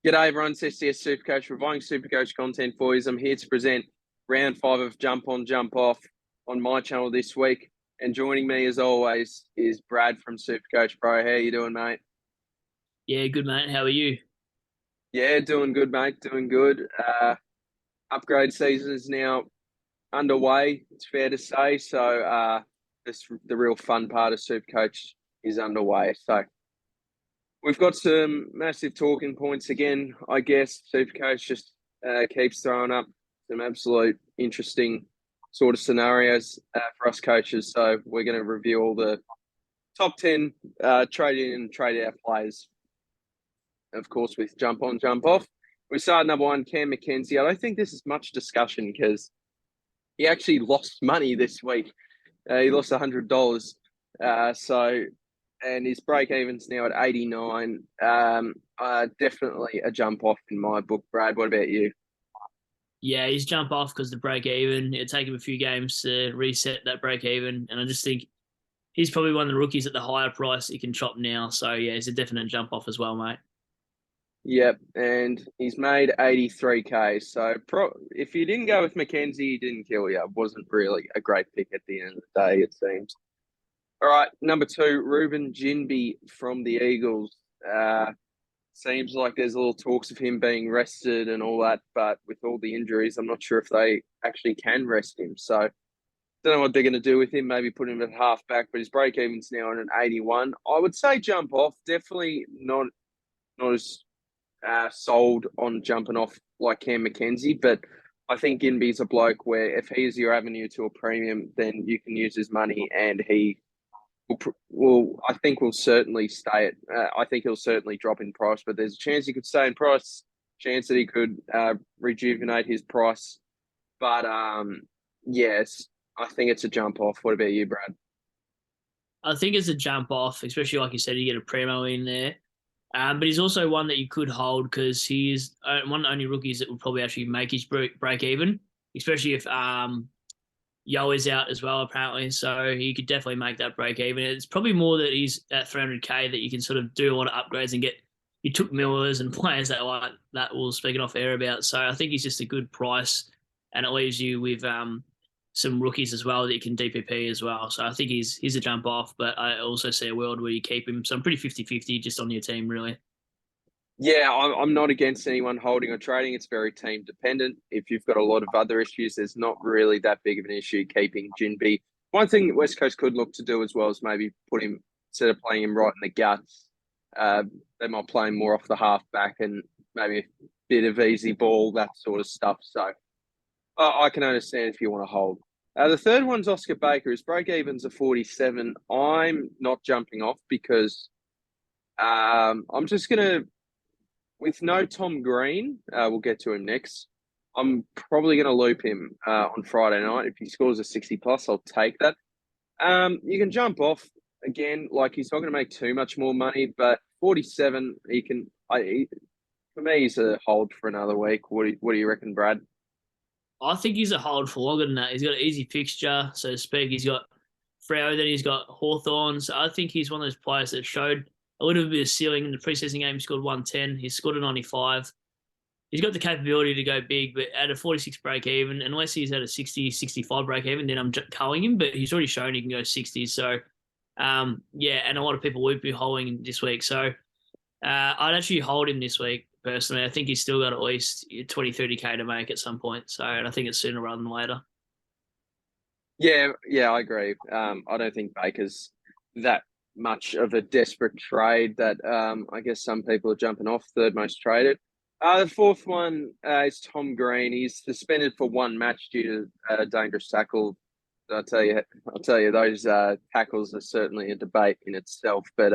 G'day everyone, it's SDS SuperCoach, providing SuperCoach content for you. I'm here to present round 5 of Jump On, Jump Off on my channel this week. And joining me as always is Brad from SuperCoach Pro. How you doing, mate? Yeah, good mate. How are you? Yeah, doing good, mate, doing good. Upgrade season is now underway, it's fair to say. So the real fun part of SuperCoach is underway. So we've got some massive talking points again, I guess. Supercoach just keeps throwing up some absolute interesting sort of scenarios for us coaches. So we're going to review all the top 10 trade in and trade out players, of course, with jump on, jump off. We start number one, Cam McKenzie. I don't think this is much discussion because he actually lost money this week. He lost $100. And his break even's now at 89. Definitely a jump off in my book, Brad. What about you? Yeah, he's jump off because the break even. It'll take him a few games to reset that break even. And I just think he's probably one of the rookies at the higher price he can chop now. So yeah, he's a definite jump off as well, mate. Yep, and he's made 83K. So if you didn't go with McKenzie, he didn't kill you. It wasn't really a great pick at the end of the day, it seems. All right, number two, Ruben Jinby from the Eagles. Seems like there's a little talks of him being rested and all that, but with all the injuries, I'm not sure if they actually can rest him. So don't know what they're going to do with him. Maybe put him at halfback, but his break even's now on an 81. I would say jump off. Definitely not as sold on jumping off like Cam McKenzie, but I think Ginby's a bloke where if he is your avenue to a premium, then you can use his money, and he I think will certainly stay at. I think he'll certainly drop in price, but there's a chance he could stay in price. Chance that he could rejuvenate his price. But yes, I think it's a jump off. What about you, Brad? I think it's a jump off, especially like you said, you get a primo in there. But he's also one that you could hold because he is one of the only rookies that will probably actually make his break even, especially if Yo is out as well, apparently. So he could definitely make that break even. It's probably more that he's at 300K that you can sort of do a lot of upgrades and get. You took Millers and players that like that we'll speaking off air about. So I think he's just a good price, and it leaves you with some rookies as well that you can DPP as well. So I think he's a jump off, but I also see a world where you keep him. So I'm pretty 50-50 just on your team, really. Yeah, I'm not against anyone holding or trading. It's very team dependent. If you've got a lot of other issues, there's not really that big of an issue keeping Jinby. One thing that West Coast could look to do as well is maybe put him, instead of playing him right in the guts, uh, they might play him more off the half back and maybe a bit of easy ball, that sort of stuff. So I can understand if you want to hold. The third one's Oscar Baker. His break evens are 47. I'm not jumping off because I'm just going to with no Tom Green, we'll get to him next. I'm probably going to loop him on Friday night. If he scores a 60 plus, I'll take that. You can jump off again. Like he's not going to make too much more money, but 47, he can. For me, he's a hold for another week. What do you reckon, Brad? I think he's a hold for longer than that. He's got an easy fixture, so to speak. He's got Freo, then he's got Hawthorn. So I think he's one of those players that showed a little bit of ceiling in the preseason game. He scored 110. He scored a 95. He's got the capability to go big, but at a 46 break even, unless he's at a 60, 65 break even, then I'm culling him. But he's already shown he can go 60. So, yeah, and a lot of people would be holding him this week. So I'd actually hold him this week, personally. I think he's still got at least 20, 30K to make at some point. So, and I think it's sooner rather than later. Yeah, I agree. I don't think Baker's that much of a desperate trade that I guess some people are jumping off. Third most traded. The fourth one is Tom Green. He's suspended for one match due to a dangerous tackle. I'll tell you, those tackles are certainly a debate in itself. But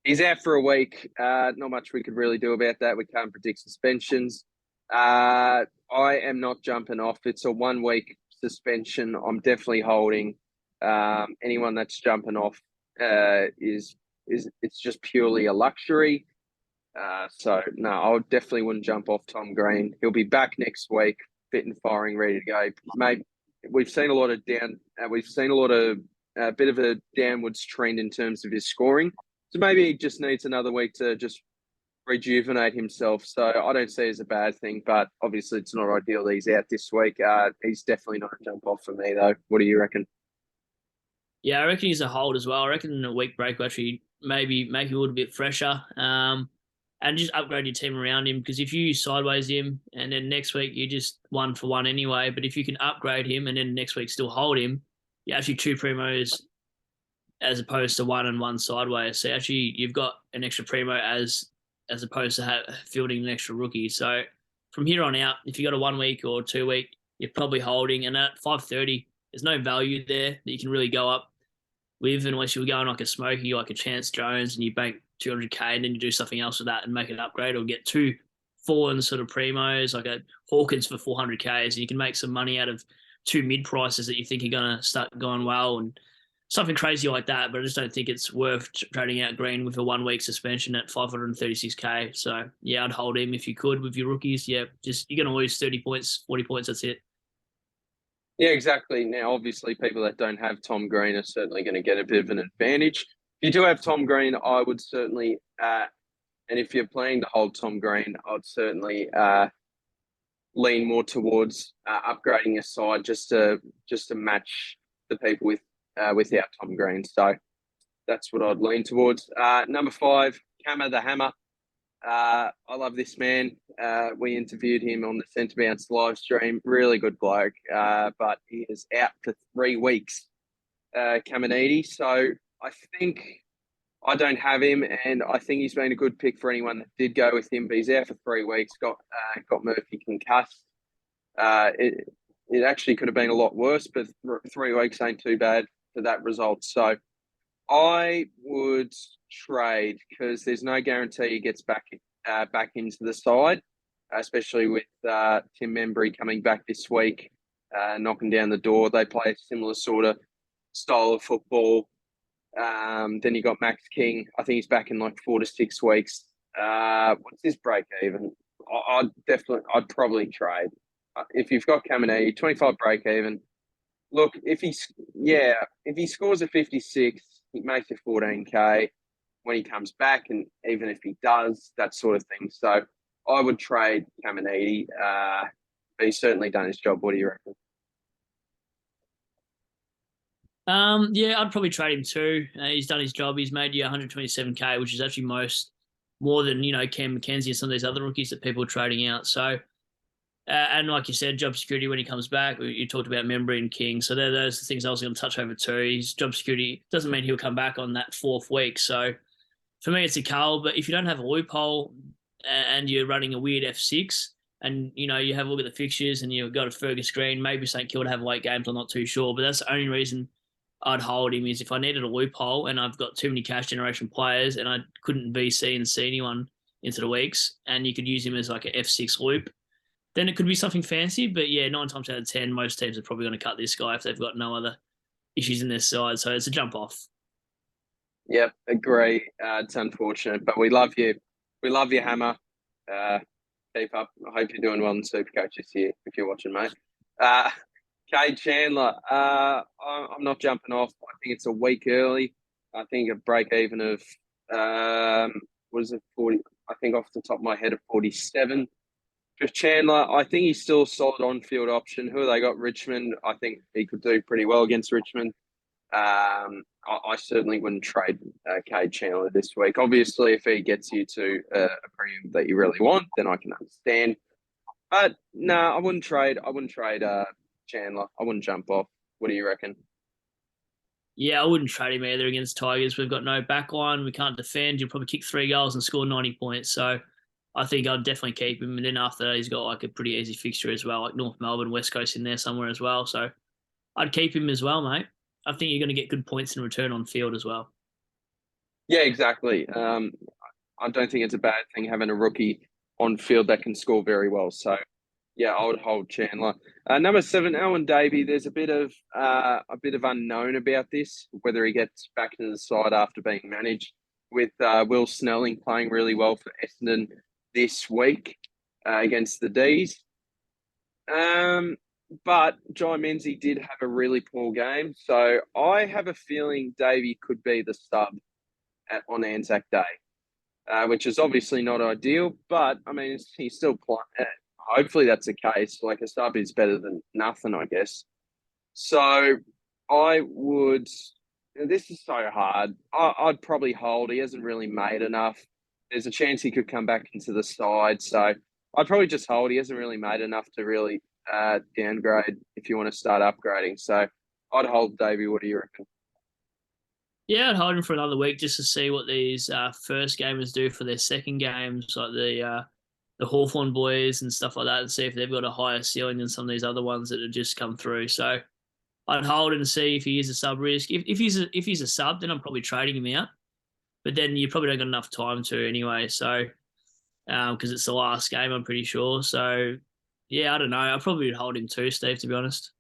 he's out for a week. Not much we could really do about that. We can't predict suspensions. I am not jumping off. It's a 1 week suspension. I'm definitely holding. Anyone that's jumping off is it's just purely a luxury. So no, I definitely wouldn't jump off Tom Green. He'll be back next week, fit and firing, ready to go. Maybe we've seen a lot of we've seen a lot of a bit of a downwards trend in terms of his scoring. So maybe he just needs another week to just rejuvenate himself. So I don't see it as a bad thing, but obviously it's not ideal that he's out this week. He's definitely not a jump off for me, though. What do you reckon? Yeah, I reckon he's a hold as well. I reckon a week break will actually maybe make him a little bit fresher. And just upgrade your team around him, because if you sideways him and then next week you're just 1 for 1 anyway, but if you can upgrade him and then next week still hold him, you actually 2 primos as opposed to 1 and 1 sideways. So actually you've got an extra primo as opposed to fielding an extra rookie. So from here on out, if you got a 1 week or 2 week, you're probably holding, and at 530, there's no value there that you can really go up with unless you were going like a Smokey, like a Chance Jones, and you bank 200k and then you do something else with that and make an upgrade, or get 2 fallen sort of primos like a Hawkins for 400k, and you can make some money out of 2 mid prices that you think are going to start going well, and something crazy like that. But I just don't think it's worth trading out Green with a 1 week suspension at 536k. So yeah, I'd hold him if you could with your rookies. Yeah, just you're going to lose 30 points, 40 points. That's it. Yeah, exactly. Now, obviously, people that don't have Tom Green are certainly going to get a bit of an advantage. If you do have Tom Green, I would certainly, and if you're planning to hold Tom Green, I'd certainly lean more towards upgrading your side just to match the people without Tom Green. So that's what I'd lean towards. Number 5, Hammer the Hammer. I love this man. We interviewed him on the Centre Bounce live stream. Really good bloke, but he is out for 3 weeks, Caminiti. So I think I don't have him, and I think he's been a good pick for anyone that did go with him. But he's out for 3 weeks. Got Murphy concussed. It actually could have been a lot worse, but 3 weeks ain't too bad for that result. So I would trade, because there's no guarantee he gets back into the side, especially with Tim Membry coming back this week, knocking down the door. They play a similar sort of style of football. Then you got Max King. I think he's back in like 4 to 6 weeks. What's his break even? I'd probably trade. If you've got Caminiti, 25 break even. Look, if he scores a 56, he makes a 14k when he comes back, and even if he does, that sort of thing. So I would trade Caminiti, but he's certainly done his job. What do you reckon? Yeah, I'd probably trade him too. He's done his job. He's made you 127k, which is actually more than Cam McKenzie and some of these other rookies that people are trading out. So, and like you said, job security when he comes back. You talked about Membry and King, so those are the things I was going to touch over too. His job security doesn't mean he'll come back on that 4th week. So, for me, it's a cull. But if you don't have a loophole and you're running a weird F6, and you have a look at the fixtures and you've got a Fergus Green, maybe St Kilda have late games, I'm not too sure. But that's the only reason I'd hold him, is if I needed a loophole and I've got too many cash generation players and I couldn't VC and see anyone into the weeks, and you could use him as like an F6 loop, then it could be something fancy. But yeah, 9 times out of 10, most teams are probably going to cut this guy if they've got no other issues in their side. So it's a jump off. Yep, agree. It's unfortunate, but we love you. We love you, Hammer. Keep up. I hope you're doing well in SuperCoach this year, if you're watching, mate. Cade Chandler, I'm not jumping off. I think it's a week early. I think a break even of, what is it, 40? I think off the top of my head of 47. For Chandler, I think he's still a solid on-field option. Who have they got? Richmond. I think he could do pretty well against Richmond. I certainly wouldn't trade Cade Chandler this week. Obviously, if he gets you to a premium that you really want, then I can understand. But no, I wouldn't trade. Chandler. I wouldn't jump off. What do you reckon? Yeah, I wouldn't trade him either against Tigers. We've got no backline. We can't defend. You'll probably kick 3 goals and score 90 points. So I think I'd definitely keep him. And then after that, he's got like a pretty easy fixture as well, like North Melbourne, West Coast in there somewhere as well. So I'd keep him as well, mate. I think you're going to get good points in return on field as well. Yeah, exactly. I don't think it's a bad thing having a rookie on field that can score very well. So, yeah, I would hold Chandler. Number 7, Owen Davey. There's a bit of unknown about this, whether he gets back into the side after being managed. With Will Snelling playing really well for Essendon this week against the D's. But Jai Menzies did have a really poor game. So I have a feeling Davey could be the sub on Anzac Day. which is obviously not ideal. But I mean, he's still playing. Hopefully that's the case. Like a sub is better than nothing, I guess. So I would. This is so hard. I'd probably hold. He hasn't really made enough. There's a chance he could come back into the side. So I'd probably just hold. He hasn't really made enough to really downgrade if you want to start upgrading. So I'd hold Davey. What do you reckon? Yeah, I'd hold him for another week just to see what these first gamers do for their second games, like the Hawthorn boys and stuff like that, and see if they've got a higher ceiling than some of these other ones that have just come through. So I'd hold and see if he is a sub risk. If he's a sub, then I'm probably trading him out. But then you probably don't got enough time to anyway. So because it's the last game, I'm pretty sure. So yeah, I don't know. I probably would hold him too, Steve. To be honest.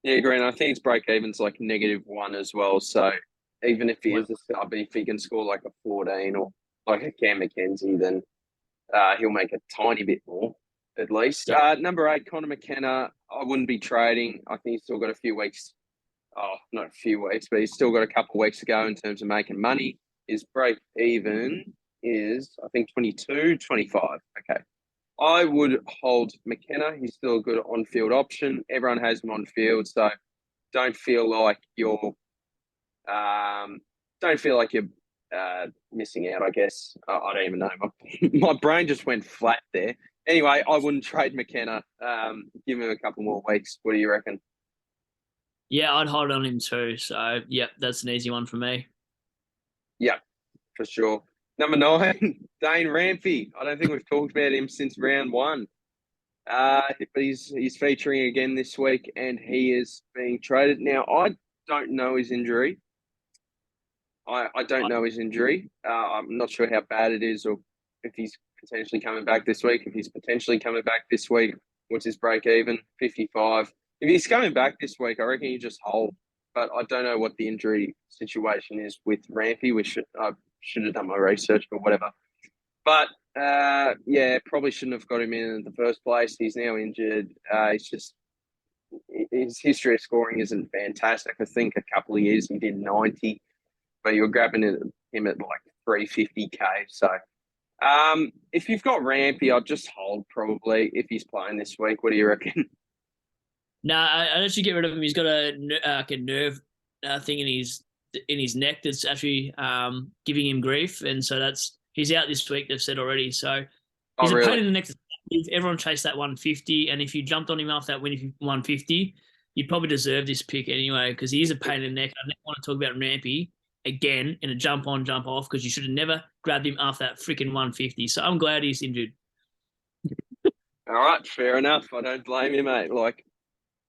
Yeah, Green. I think his break even's like -1 as well. So even if he is a sub, if he can score like a 14 or like a Cam McKenzie, then he'll make a tiny bit more at least. Yeah. Number 8, Connor McKenna. I wouldn't be trading. I think he's still got a few weeks. Oh, not a few weeks, but he's still got a couple of weeks to go in terms of making money. His break even is, I think, 22, 25. Okay. I would hold McKenna. He's still a good on-field option. Everyone has him on field, so don't feel like you're missing out. I guess I don't even know. My brain just went flat there. Anyway, I wouldn't trade McKenna. Give him a couple more weeks. What do you reckon? Yeah, I'd hold on him too. So yeah, that's an easy one for me. Yeah, for sure. Number 9, Dane Rampy. I don't think we've talked about him since round 1. But he's featuring again this week, and he is being traded. Now, I don't know his injury. I don't know his injury. I'm not sure how bad it is or if he's potentially coming back this week. If he's potentially coming back this week, what's his break even? 55. If he's coming back this week, I reckon you just hold. But I don't know what the injury situation is with Rampy. I should have done my research, but whatever. But yeah, probably shouldn't have got him in the first place. He's now injured. His history of scoring isn't fantastic. I think a couple of years he did 90, but you're grabbing him at like 350k. So if you've got Rampy, I'd just hold probably if he's playing this week. What do you reckon? No, I actually get rid of him. He's got a nerve thing in his neck that's actually giving him grief, and so he's out this week. They've said already. So he's a pain in the neck. Everyone chased that 150, and if you jumped on him after that win 150, you'd probably deserve this pick anyway because he is a pain in the neck. I never want to talk about Rampy again in a jump on, jump off because you should have never grabbed him after that freaking 150. So I'm glad he's injured. All right, fair enough. I don't blame you, mate. Like,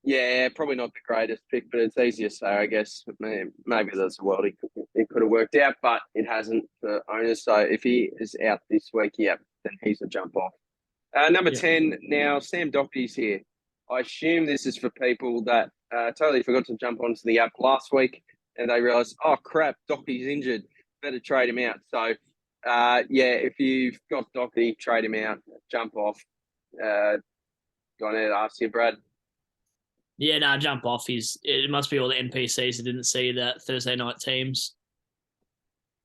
yeah, probably not the greatest pick, but it's easier to say, I guess. Maybe there's a world it could have worked out, but it hasn't for owners. So if he is out this week, then he's a jump off. Number 10, now Sam Doherty's here. I assume this is for people that totally forgot to jump onto the app last week and they realised, oh, crap, Doherty's injured. Better trade him out. So, if you've got Doherty, trade him out, jump off. Go on ahead, ask you, Brad. Yeah, no, jump off. It must be all the NPCs that didn't see that Thursday night teams.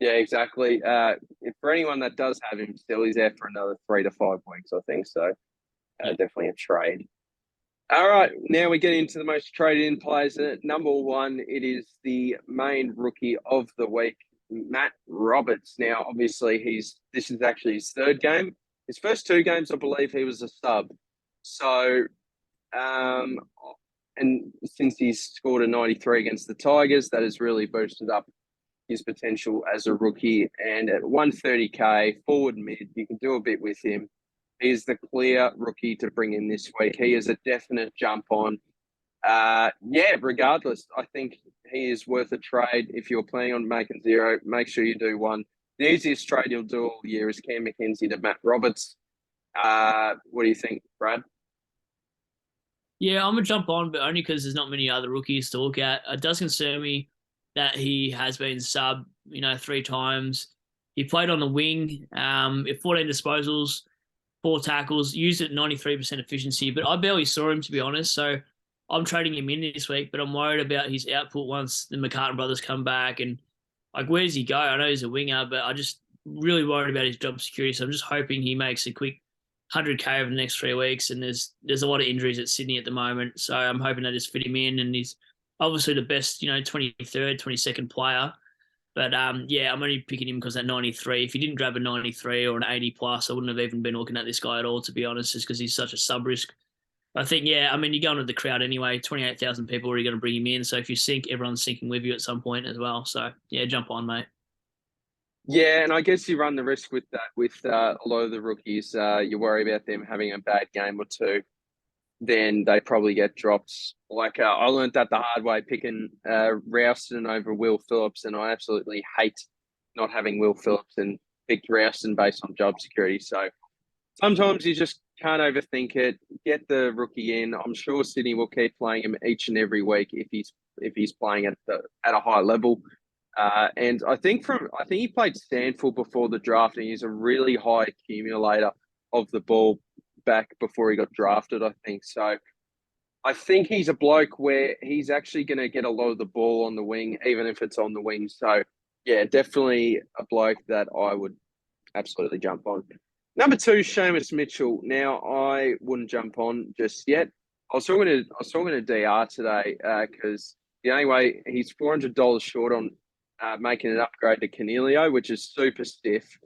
Yeah, exactly. For anyone that does have him still, he's there for another 3 to 5 weeks, I think. So definitely a trade. All right, now we get into the most traded in players. Number 1, it is the main rookie of the week, Matt Roberts. Now, obviously, this is actually his 3rd game. His first 2 games, I believe, he was a sub. So, and since he's scored a 93 against the Tigers, that has really boosted up his potential as a rookie. And at 130k, forward mid, you can do a bit with him. He is the clear rookie to bring in this week. He is a definite jump on. Regardless, I think he is worth a trade. If you're planning on making 0, make sure you do one. The easiest trade you'll do all year is Cam McKenzie to Matt Roberts. What do you think, Brad? Yeah, I'm going to jump on, but only because there's not many other rookies to look at. It does concern me that he has been sub, 3 times. He played on the wing, 14 disposals, 4 tackles, used at 93% efficiency, but I barely saw him, to be honest. So I'm trading him in this week, but I'm worried about his output once the McCartan brothers come back. And, where does he go? I know he's a winger, but really worried about his job security. So I'm just hoping he makes a quick 100K over the next 3 weeks. And there's a lot of injuries at Sydney at the moment. So I'm hoping they just fit him in. And he's obviously the best, 23rd, 22nd player. But yeah, I'm only picking him because at 93. If he didn't grab a 93 or an 80 plus, I wouldn't have even been looking at this guy at all, to be honest, just because he's such a sub risk. I think, yeah, I mean, you're going to the crowd anyway. 28,000 people are already going to bring him in. So if you sink, everyone's sinking with you at some point as well. So yeah, jump on, mate. Yeah, and I guess you run the risk with that with a lot of the rookies. You worry about them having a bad game or two, then they probably get dropped. Like I learned that the hard way picking Ralston over Will Phillips, and I absolutely hate not having Will Phillips and picked Ralston based on job security. So sometimes you just can't overthink it. Get the rookie in. I'm sure Sydney will keep playing him each and every week if he's playing at a high level. And I think he played Stanford before the draft, and he's a really high accumulator of the ball back before he got drafted, I think. So I think he's a bloke where he's actually going to get a lot of the ball on the wing, even if it's on the wing. So yeah, definitely a bloke that I would absolutely jump on. Number 2, Seamus Mitchell. Now I wouldn't jump on just yet. I was talking to DR today because the only way he's $400 short on making an upgrade to Canelio, which is super stiff.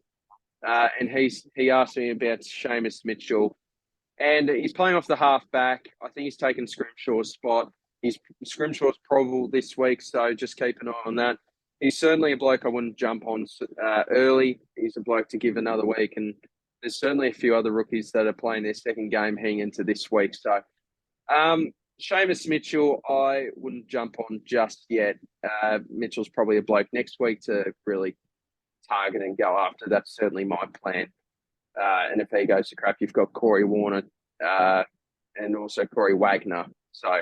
And he asked me about Seamus Mitchell, and he's playing off the half back. I think he's taken Scrimshaw's spot. Scrimshaw's probable this week, so just keep an eye on that. He's certainly a bloke I wouldn't jump on early. He's a bloke to give another week, and there's certainly a few other rookies that are playing their second game heading into this week. So Seamus Mitchell, I wouldn't jump on just yet. Mitchell's probably a bloke next week to really target and go after. That's certainly my plan. And if he goes to crap, you've got Corey Warner and also Corey Wagner. So,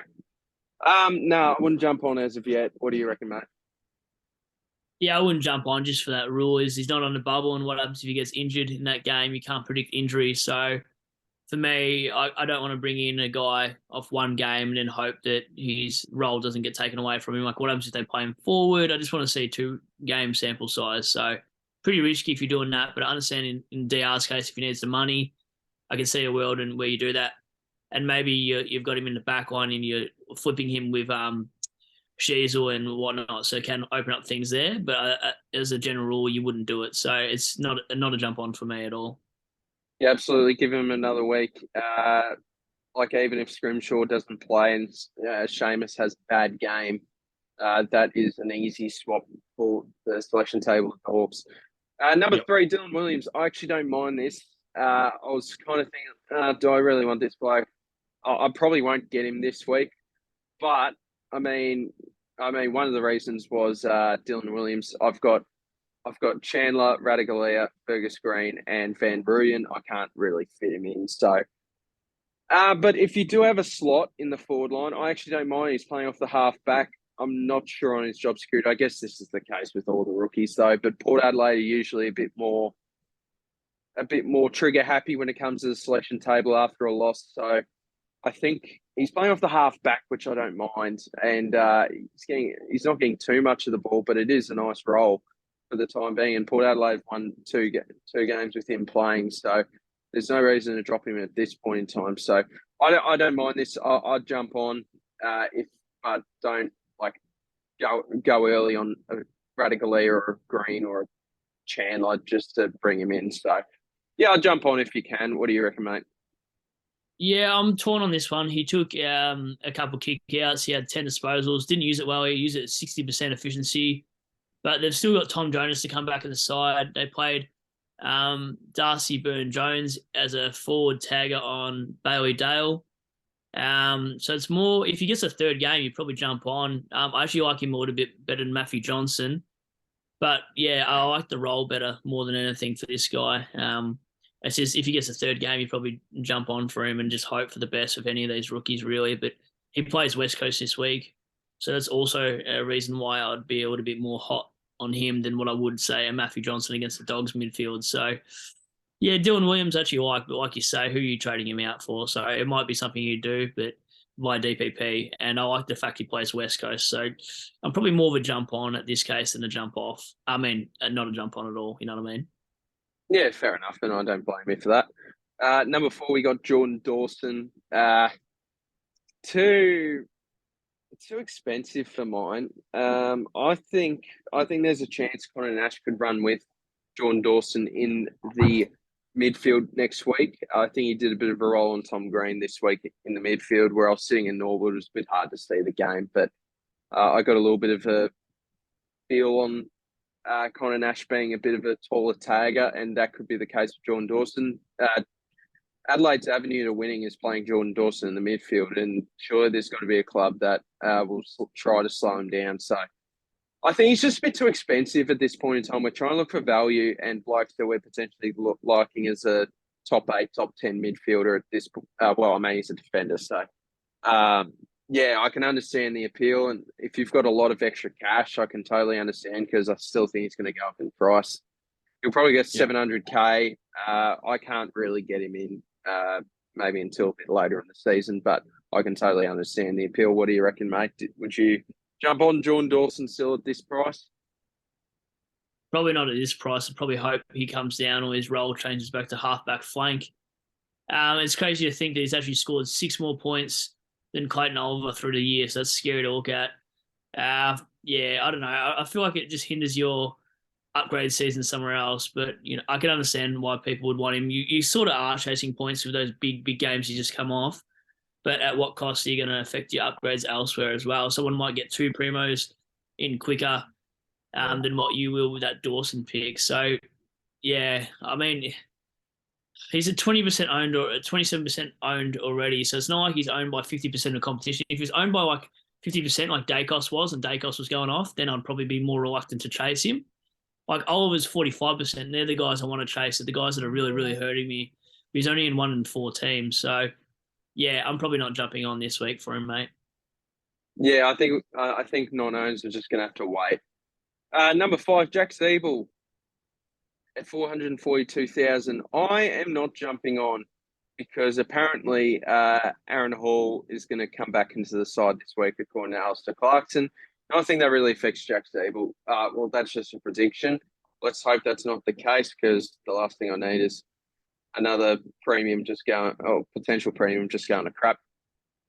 no, I wouldn't jump on as of yet. What do you reckon, mate? Yeah, I wouldn't jump on just for that rule. He's not on the bubble, and what happens if he gets injured in that game? You can't predict injury. So for me, I don't want to bring in a guy off one game and then hope that his role doesn't get taken away from him. Like, what happens if they play him forward? I just want to see 2-game sample size. So pretty risky if you're doing that, but I understand in DR's case, if he needs the money, I can see a world and where you do that. And maybe you've got him in the back line and you're flipping him with Sheasel and whatnot, so it can open up things there. But as a general rule, you wouldn't do it. So it's not a jump on for me at all. Yeah, absolutely. Give him another week. Like even if Scrimshaw doesn't play and Seamus has a bad game, that is an easy swap for the selection table of the Hawks. Number 3, Dylan Williams. I actually don't mind this. I was kind of thinking, do I really want this bloke? I probably won't get him this week, but I mean, one of the reasons was Dylan Williams. I've got Chandler, Radaglia, Fergus Green, and Van Bruyden. I can't really fit him in. So, but if you do have a slot in the forward line, I actually don't mind. He's playing off the half back. I'm not sure on his job security. I guess this is the case with all the rookies, though. But Port Adelaide are usually a bit more trigger happy when it comes to the selection table after a loss. So I think he's playing off the half back, which I don't mind, and he's not getting too much of the ball, but it is a nice role for the time being. And Port Adelaide won two games with him playing, so there's no reason to drop him at this point in time. So I don't mind this. I'd jump on but don't like go early on a Radaglia or a Green or a Chandler just to bring him in. So yeah, I'll jump on if you can. What do you reckon, mate? Yeah, I'm torn on this one. He took a couple kick outs. He had 10 disposals. Didn't use it well. He used it at 60% efficiency. But they've still got Tom Jonas to come back at the side. They played Darcy Byrne-Jones as a forward tagger on Bailey Dale. So it's more, if he gets a third game, you probably jump on. I actually like him a little bit better than Matthew Johnson. But yeah, I like the role better more than anything for this guy. It's just if he gets a third game, you probably jump on for him and just hope for the best of any of these rookies, really. But he plays West Coast this week, so that's also a reason why I'd be a little bit more hot on him than what I would say a Matthew Johnson against the Dogs midfield. So yeah, Dylan Williams actually but like you say, who are you trading him out for? So it might be something you do, but by DPP. And I like the fact he plays West Coast. So I'm probably more of a jump on at this case than a jump off. I mean, not a jump on at all. You know what I mean? Yeah, fair enough, and I don't blame you for that. Number 4, we got Jordan Dawson. Too too expensive for mine. I think there's a chance Connor Nash could run with Jordan Dawson in the midfield next week. I think he did a bit of a role on Tom Green this week in the midfield, where I was sitting in Norwood. It was a bit hard to see the game, but I got a little bit of a feel on Connor Nash being a bit of a taller tagger, and that could be the case with Jordan Dawson. Adelaide's avenue to winning is playing Jordan Dawson in the midfield, and surely there's got to be a club that will try to slow him down. So I think he's just a bit too expensive at this point in time. We're trying to look for value and blokes that we're potentially liking as a top 8, top 10 midfielder at this point. Well, I mean, he's a defender. So, yeah, I can understand the appeal. And if you've got a lot of extra cash, I can totally understand, because I still think he's going to go up in price. He'll probably get 700K. I can't really get him in maybe until a bit later in the season, but I can totally understand the appeal. What do you reckon, mate? Would you jump on Jordan Dawson still at this price? Probably not at this price. I probably hope he comes down or his role changes back to halfback flank. It's crazy to think that he's actually scored 6 more points than Clayton Oliver through the year, so that's scary to look at. Yeah, I don't know. I feel like it just hinders your upgrade season somewhere else, but I can understand why people would want him. You sort of are chasing points with those big games you just come off, but at what cost are you going to affect your upgrades elsewhere as well? Someone might get 2 primos in quicker than what you will with that Dawson pick. So yeah, I mean, he's at 20% owned or 27% owned already. So it's not like he's owned by 50% of competition. If he's owned by like 50% like Dacos was, and Dacos was going off, then I'd probably be more reluctant to chase him. Like Oliver's 45%. They're the guys I want to chase. They're the guys that are really, really hurting me. He's only in 1 in 4 teams. So yeah, I'm probably not jumping on this week for him, mate. Yeah, I think non-owns are just going to have to wait. Number 5, Jack Siebel at 442,000. I am not jumping on, because apparently Aaron Hall is going to come back into the side this week, according to Alistair Clarkson. I don't think that really affects Jack Siebel. Well, that's just a prediction. Let's hope that's not the case, because the last thing I need is another premium just going, or potential premium just going to crap.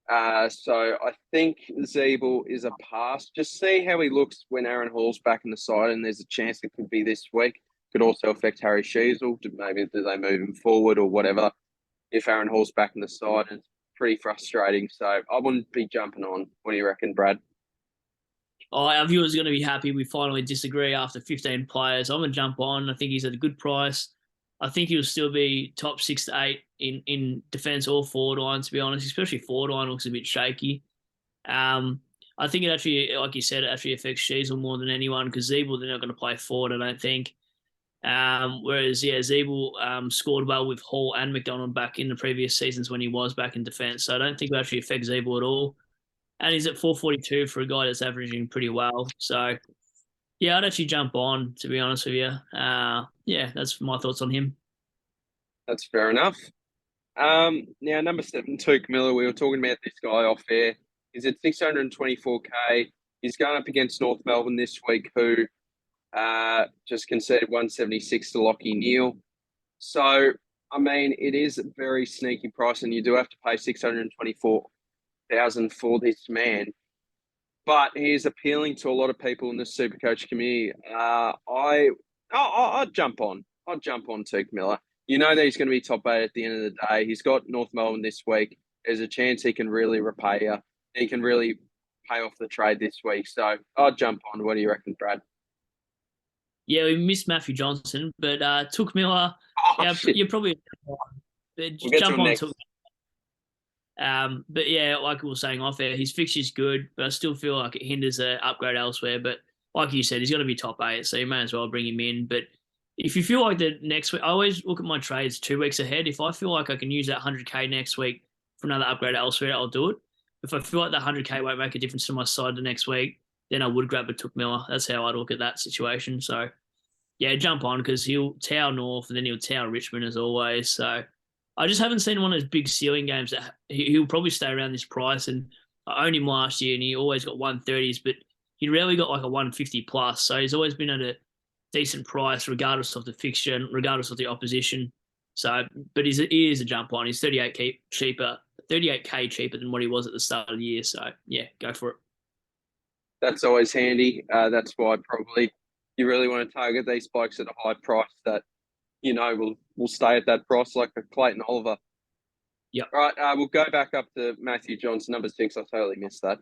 So I think Siebel is a pass. Just see how he looks when Aaron Hall's back in the side, and there's a chance it could be this week. Could also affect Harry Sheasel. Maybe do they move him forward or whatever if Aaron Hall's back in the side. It's pretty frustrating. So I wouldn't be jumping on. What do you reckon, Brad? Oh, our viewers are going to be happy we finally disagree after 15 players. I'm going to jump on. I think he's at a good price. I think he'll still be top 6 to 8 in defence or forward line, to be honest, especially forward line looks a bit shaky. I think it actually, like you said, it actually affects Sheasel more than anyone, because Zeeble, they're not going to play forward, I don't think. Whereas, yeah, Zeeble scored well with Hall and McDonald back in the previous seasons when he was back in defence. So I don't think it actually affects Zeeble at all. And he's at 442 for a guy that's averaging pretty well. So, yeah, I'd actually jump on, to be honest with you. Yeah, that's my thoughts on him. That's fair enough. Now, number 7, Tuke Miller. We were talking about this guy off air. He's at 624K. He's going up against North Melbourne this week, who just conceded 176 to Lockie Neal. So, I mean, it is a very sneaky price, and you do have to pay 624,000 for this man. But he is appealing to a lot of people in the SuperCoach community. I'd jump on. I'd jump on Tuke Miller. You know that he's going to be top 8 at the end of the day. He's got North Melbourne this week. There's a chance he can really repay you. He can really pay off the trade this week. So I'd jump on. What do you reckon, Brad? Yeah, we missed Matthew Johnson, but Tuke Miller, you're probably jump on Tuke. But yeah, like we were saying off air, his fixture's good, but I still feel like it hinders an upgrade elsewhere. But like you said, he's going to be top 8, so you may as well bring him in. But if you feel like the next week, I always look at my trades 2 weeks ahead. If I feel like I can use that 100K next week for another upgrade elsewhere, I'll do it. If I feel like that 100K won't make a difference to my side the next week, then I would grab a Tuke Miller. That's how I'd look at that situation. So yeah, jump on, because he'll tower North and then he'll tower Richmond as always. So I just haven't seen one of those big ceiling games that he'll probably stay around this price. And I owned him last year and he always got 130s, but he rarely got like a 150 plus. So he's always been at a decent price, regardless of the fixture and regardless of the opposition. So, but he is a jump on. He's 38k cheaper than what he was at the start of the year. So, yeah, go for it. That's always handy. That's why probably you really want to target these blokes at a high price that will stay at that price, like a Clayton Oliver. Yep. All right, we'll go back up to Matthew Johnson, number 6. I totally missed that.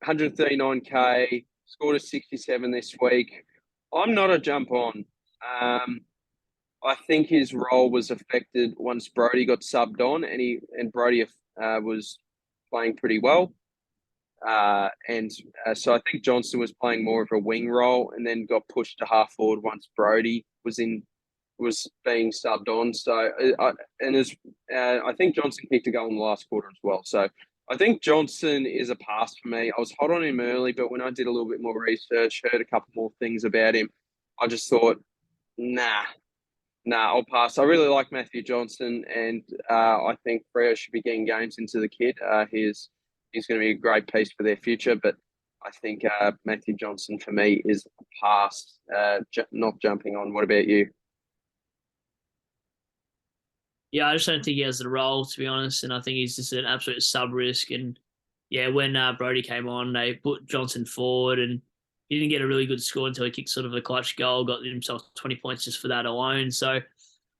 139k, scored a 67 this week. I'm not a jump on. I think his role was affected once Brody got subbed on, and Brody was playing pretty well. So I think Johnson was playing more of a wing role, and then got pushed to half forward once Brody was being subbed on. So I think Johnson kicked a goal in the last quarter as well. So I think Johnson is a pass for me. I was hot on him early, but when I did a little bit more research, heard a couple more things about him, I just thought, nah, I'll pass. I really like Matthew Johnson, and I think Freo should be getting games into the kid. He's going to be a great piece for their future, but I think Matthew Johnson for me is a pass, not jumping on. What about you? Yeah, I just don't think he has the role, to be honest, and I think he's just an absolute sub-risk. And, yeah, when Brody came on, they put Johnson forward, and he didn't get a really good score until he kicked sort of a clutch goal, got himself 20 points just for that alone. So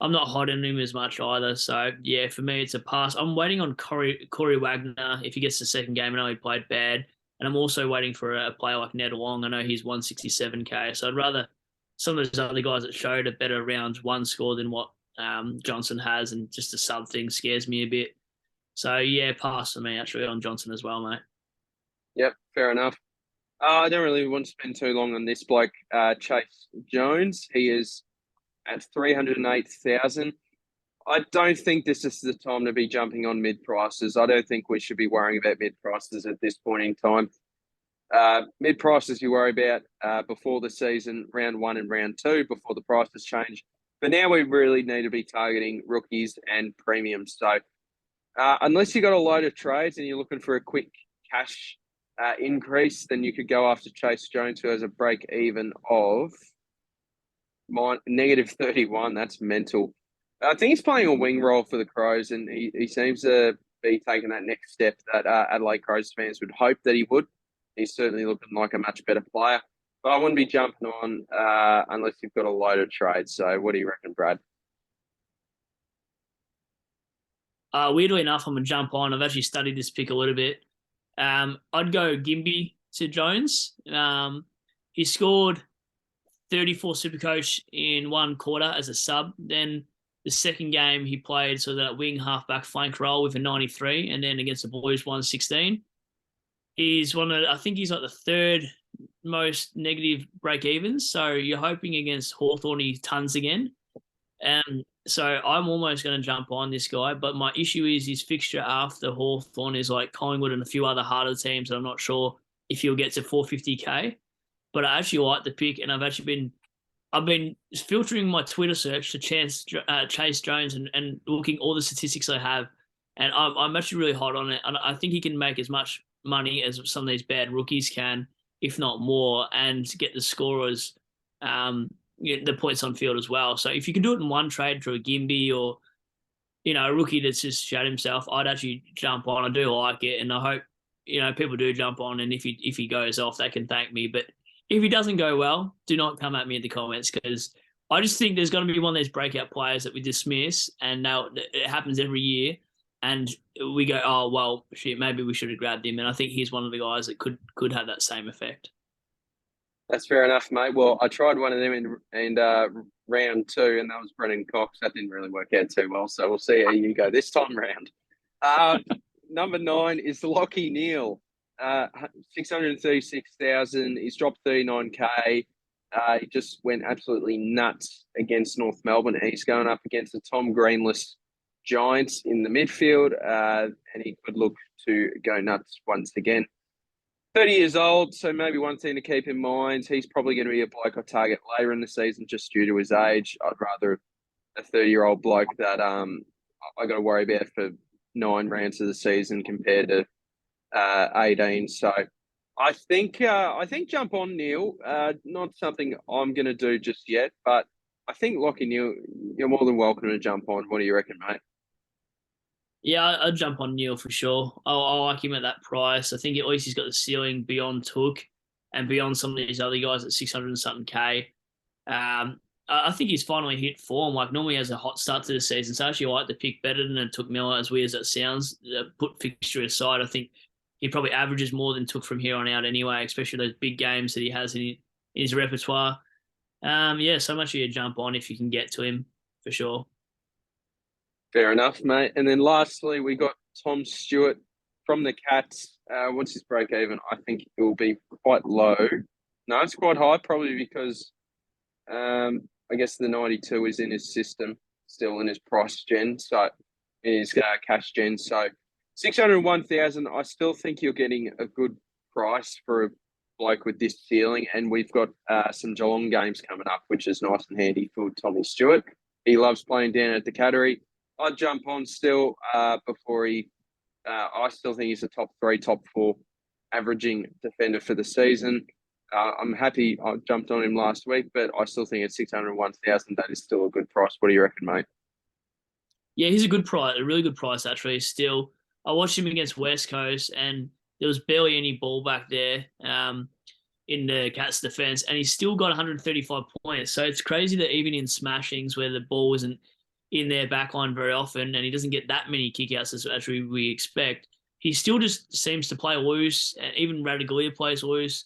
I'm not hot on him as much either. So, yeah, for me, it's a pass. I'm waiting on Corey Wagner. If he gets the second game, I know he played bad. And I'm also waiting for a player like Ned Long. I know he's 167k. So I'd rather some of those other guys that showed a better round one score than what Johnson has, and just the sub thing scares me a bit. So, yeah, pass for me, actually, on Johnson as well, mate. Yep, fair enough. I don't really want to spend too long on this bloke, Chase Jones. He is at 308,000. I don't think this is the time to be jumping on mid prices. I don't think we should be worrying about mid prices at this point in time. Mid prices you worry about before the season, round 1 and round 2, before the prices change. But now we really need to be targeting rookies and premiums. So unless you got a load of trades and you're looking for a quick cash increase, then you could go after Chase Jones, who has a break even of negative 31. That's mental. I think he's playing a wing role for the Crows, and he seems to be taking that next step that Adelaide Crows fans would hope that he would. He's certainly looking like a much better player. But I wouldn't be jumping on unless you've got a load of trades. So what do you reckon, Brad? Weirdly enough, I'm going to jump on. I've actually studied this pick a little bit. I'd go Gimby to Jones. He scored 34 SuperCoach in one quarter as a sub. Then the second game he played so that wing halfback flank role with a 93, and then against the Boys 116. He's I think he's like the third most negative break evens. So you're hoping against Hawthorn he tons again. So I'm almost going to jump on this guy, but my issue is his fixture after Hawthorn is like Collingwood and a few other harder teams. And I'm not sure if he'll get to 450k, but I actually like the pick, and I've been filtering my Twitter search to Chase Jones and looking all the statistics I have, and I'm actually really hot on it. And I think he can make as much money as some of these bad rookies can, if not more, and get the scorers, the points on field as well. So if you can do it in one trade through a Gimby or, a rookie that's just shot himself, I'd actually jump on. I do like it, and I hope, people do jump on, and if he goes off, they can thank me. But if he doesn't go well, do not come at me in the comments, because I just think there's going to be one of those breakout players that we dismiss, and now it happens every year, and we go, oh, well, shit, maybe we should have grabbed him. And I think he's one of the guys that could have that same effect. That's fair enough, mate. Well, I tried one of them in round 2, and that was Brennan Cox. That didn't really work out too well, so we'll see how you go this time round. Number 9 is Lockie Neal. 636,000. He's dropped 39k. He just went absolutely nuts against North Melbourne. He's going up against the Tom Greenless Giants in the midfield, and he could look to go nuts once again. 30 years old, so maybe one thing to keep in mind, he's probably going to be a bloke I target later in the season just due to his age. I'd rather a 30-year-old bloke that I got to worry about for 9 rounds of the season compared to 18. So I think jump on Neil. Not something I'm going to do just yet, but I think Lockie Neil, you're more than welcome to jump on. What do you reckon, mate? Yeah, I'd jump on Neil for sure. I like him at that price. I think at least he's got the ceiling beyond Took and beyond some of these other guys at 600 and something K. I think he's finally hit form. Like normally he has a hot start to the season. So I actually like the pick better than it Took Miller, as weird as that sounds. Put fixture aside, I think he probably averages more than Took from here on out anyway, especially those big games that he has in his repertoire. Yeah, so much of you jump on if you can get to him for sure. Fair enough, mate. And then lastly, we got Tom Stewart from the Cats. What's his break even? I think it will be quite low. No, it's quite high, probably because I guess the 92 is in his system, still in his price gen, so his cash gen. So 601,000. I still think you're getting a good price for a bloke with this ceiling, and we've got some Geelong games coming up, which is nice and handy for Tommy Stewart. He loves playing down at the Cattery. I'd jump on still before he. I still think he's a top 3, top 4 averaging defender for the season. I'm happy I jumped on him last week, but I still think at 601,000 that is still a good price. What do you reckon, mate? Yeah, he's a good price, a really good price actually. Still, I watched him against West Coast, and there was barely any ball back there in the Cats' defense, and he's still got 135 points. So it's crazy that even in smashings where the ball isn't in their backline very often, and he doesn't get that many kickouts as we expect, he still just seems to play loose, and even Radaglia plays loose.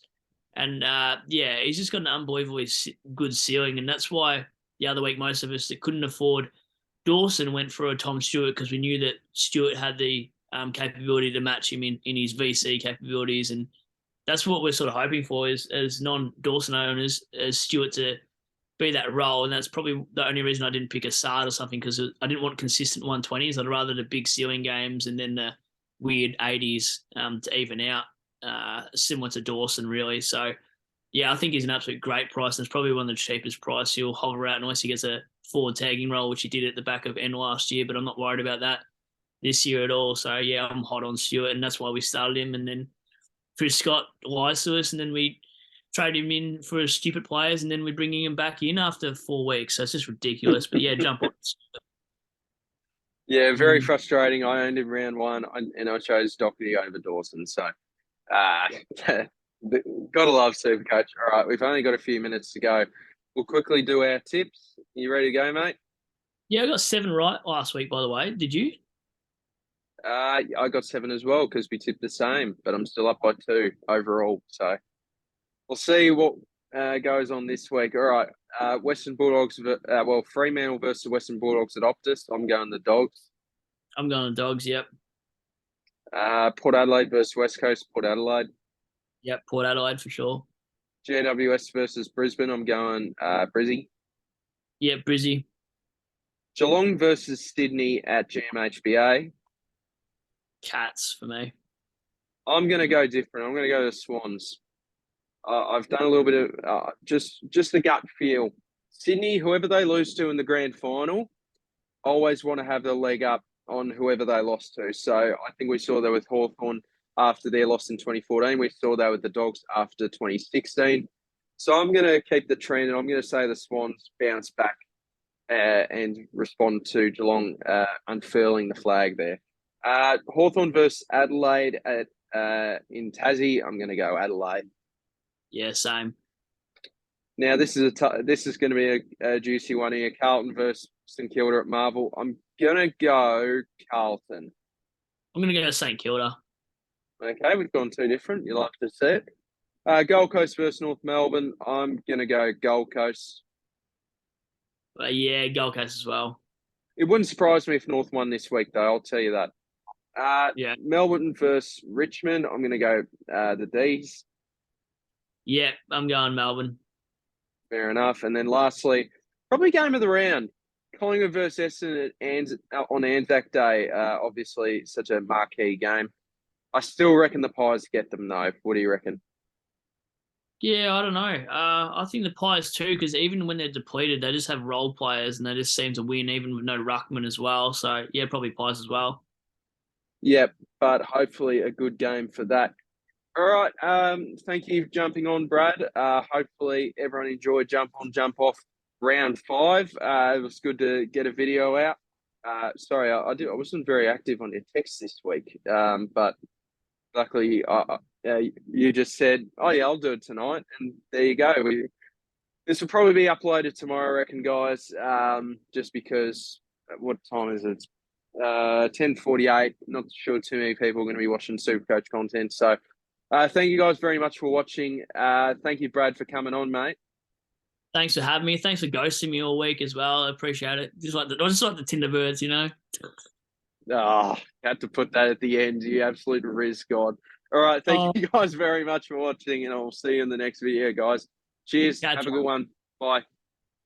And yeah, he's just got an unbelievably good ceiling, and that's why the other week most of us that couldn't afford Dawson went for a Tom Stewart because we knew that Stewart had the capability to match him in his VC capabilities, and that's what we're sort of hoping for is as non-Dawson owners as Stewart to be that role, and that's probably the only reason I didn't pick a Sard or something because I didn't want consistent 120s. I'd rather the big ceiling games and then the weird 80s to even out, similar to Dawson really. So yeah, I think he's an absolute great price, and it's probably one of the cheapest price he'll hover out unless he gets a forward tagging role, which he did at the back of N last year, but I'm not worried about that this year at all. So yeah, I'm hot on Stewart, and that's why we started him. And then Chris Scott lies to us, and then we trade him in for stupid players, and then we're bringing him back in after 4 weeks. So it's just ridiculous. But yeah, jump on. Yeah, very frustrating. I owned him round 1, and I chose Doherty over Dawson. So, gotta love SuperCoach. All right, we've only got a few minutes to go. We'll quickly do our tips. You ready to go, mate? Yeah, I got 7 right last week, by the way. Did you? I got 7 as well because we tipped the same, but I'm still up by 2 overall. So we'll see what goes on this week. All right, Western Bulldogs. Fremantle versus Western Bulldogs at Optus. I'm going the Dogs. I'm going to Dogs, yep. Port Adelaide versus West Coast. Port Adelaide. Yep, Port Adelaide for sure. GWS versus Brisbane. I'm going Brizzy. Yep, Brizzy. Geelong versus Sydney at GMHBA. Cats for me. I'm going to go different. I'm going to go to Swans. I've done a little bit of just the gut feel. Sydney, whoever they lose to in the grand final, always want to have the leg up on whoever they lost to. So I think we saw that with Hawthorn after their loss in 2014. We saw that with the Dogs after 2016. So I'm going to keep the trend, and I'm going to say the Swans bounce back and respond to Geelong unfurling the flag there. Hawthorn versus Adelaide in Tassie. I'm going to go Adelaide. Yeah, same. Now this is going to be a juicy one here. Carlton versus St Kilda at Marvel. I'm going to go Carlton. I'm going to go St Kilda. Okay, we've gone 2 different. You like to see it. Gold Coast versus North Melbourne. I'm going to go Gold Coast. Yeah, Gold Coast as well. It wouldn't surprise me if North won this week, though. I'll tell you that. Yeah. Melbourne versus Richmond. I'm going to go the D's. Yeah, I'm going Melbourne. Fair enough. And then lastly, probably game of the round. Collingwood versus Essendon on Anzac Day. Obviously, such a marquee game. I still reckon the Pies get them, though. What do you reckon? Yeah, I don't know. I think the Pies too, because even when they're depleted, they just have role players and they just seem to win, even with no ruckman as well. So yeah, probably Pies as well. Yep, but hopefully a good game for that. All right. Thank you for jumping on, Brad. Hopefully everyone enjoyed jump on, jump off round 5. It was good to get a video out. Sorry, I wasn't very active on your text this week. But luckily, you just said, "Oh yeah, I'll do it tonight," and there you go. This will probably be uploaded tomorrow, I reckon, guys. Just because, what time is it? 10:48. Not sure too many people are going to be watching SuperCoach content. So, thank you guys very much for watching. Thank you, Brad, for coming on, mate. Thanks for having me. Thanks for ghosting me all week as well. I appreciate it. Just like the Tinder birds, you know. Had to put that at the end. You absolute Riz God. All right, thank you guys very much for watching, and I'll see you in the next video, guys. Cheers. Have a good one. Bye.